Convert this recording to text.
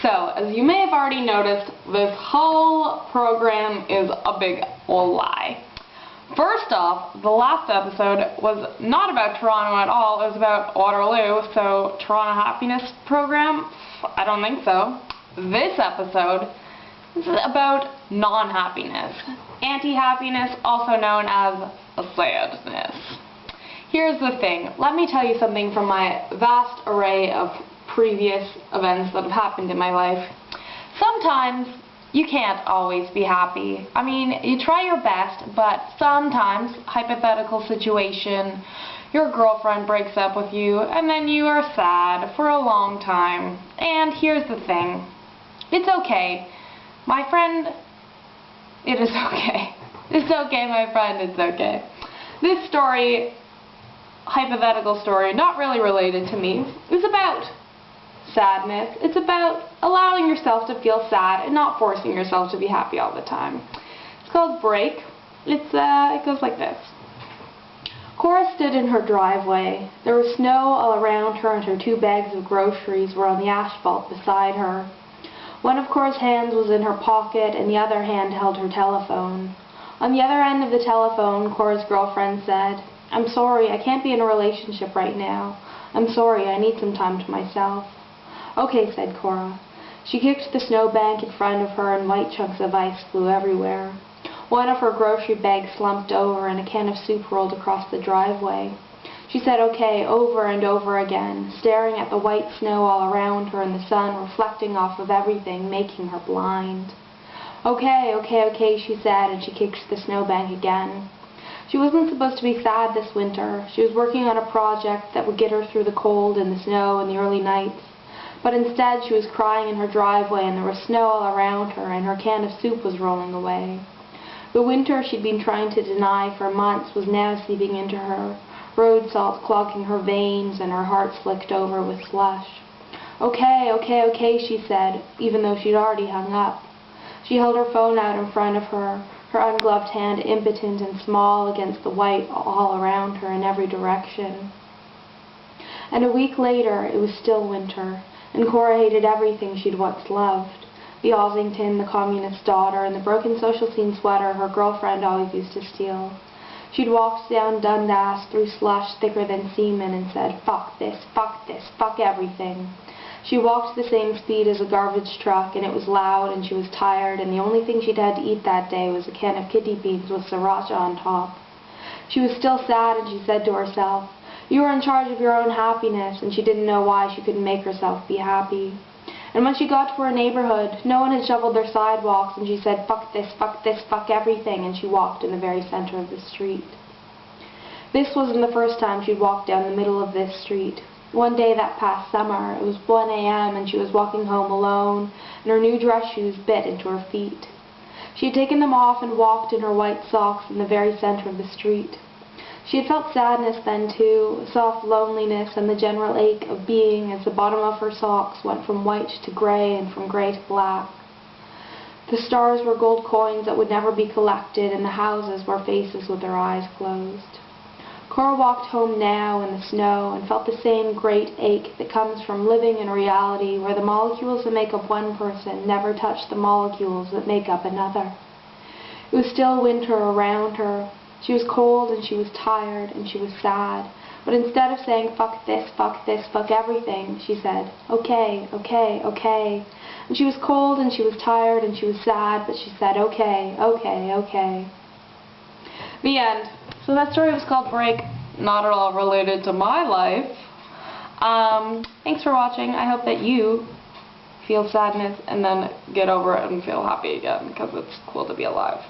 So, as you may have already noticed, this whole program is a big lie. First off, the last episode was not about Toronto at all, it was about Waterloo, so Toronto Happiness Program? I don't think so. This episode is about non-happiness. Anti-happiness, also known as sadness. Here's the thing, let me tell you something from my vast array of previous events that have happened in my life. Sometimes you can't always be happy. I mean, you try your best, but sometimes, hypothetical situation, your girlfriend breaks up with you, and then you are sad for a long time. And here's the thing, it's okay. My friend, it is okay. It's okay, my friend, it's okay. This story, hypothetical story, not really related to me, is about sadness. It's about allowing yourself to feel sad and not forcing yourself to be happy all the time. It's called Break. It goes like this. Cora stood in her driveway. There was snow all around her, and her 2 bags of groceries were on the asphalt beside her. One of Cora's hands was in her pocket, and the other hand held her telephone. On the other end of the telephone, Cora's girlfriend said, "I'm sorry, I can't be in a relationship right now. I'm sorry, I need some time to myself." "Okay," said Cora. She kicked the snowbank in front of her, and white chunks of ice flew everywhere. One of her grocery bags slumped over, and a can of soup rolled across the driveway. She said "okay" over and over again, staring at the white snow all around her and the sun reflecting off of everything, making her blind. "Okay, okay, okay," she said, and she kicked the snowbank again. She wasn't supposed to be sad this winter. She was working on a project that would get her through the cold and the snow and the early nights. But instead she was crying in her driveway, and there was snow all around her, and her can of soup was rolling away. The winter she'd been trying to deny for months was now seeping into her, road salt clogging her veins, and her heart slicked over with slush. "Okay, okay, okay," she said, even though she'd already hung up. She held her phone out in front of her, her ungloved hand impotent and small against the white all around her in every direction. And a week later, it was still winter, and Cora hated everything she'd once loved. The Ossington, the communist daughter, and the broken social scene sweater her girlfriend always used to steal. She'd walked down Dundas through slush thicker than semen and said, fuck this, fuck everything." She walked the same speed as a garbage truck, and it was loud, and she was tired, and the only thing she'd had to eat that day was a can of kidney beans with sriracha on top. She was still sad, and she said to herself, "You are in charge of your own happiness," and she didn't know why she couldn't make herself be happy. And when she got to her neighborhood, no one had shoveled their sidewalks, and she said, fuck this, fuck everything, and she walked in the very center of the street. This wasn't the first time she'd walked down the middle of this street. One day that past summer, it was 1 a.m. and she was walking home alone, and her new dress shoes bit into her feet. She had taken them off and walked in her white socks in the very center of the street. She had felt sadness then too, soft loneliness, and the general ache of being as the bottom of her socks went from white to gray and from gray to black. The stars were gold coins that would never be collected, and the houses were faces with their eyes closed. Cora walked home now in the snow and felt the same great ache that comes from living in a reality where the molecules that make up one person never touch the molecules that make up another. It was still winter around her. She was cold, and she was tired, and she was sad. But instead of saying fuck this, fuck everything, she said, "Okay, okay, okay." And she was cold, and she was tired, and she was sad, but she said, "Okay, okay, okay." The end. So that story was called Break, not at all related to my life. Thanks for watching. I hope that you feel sadness and then get over it and feel happy again, because it's cool to be alive.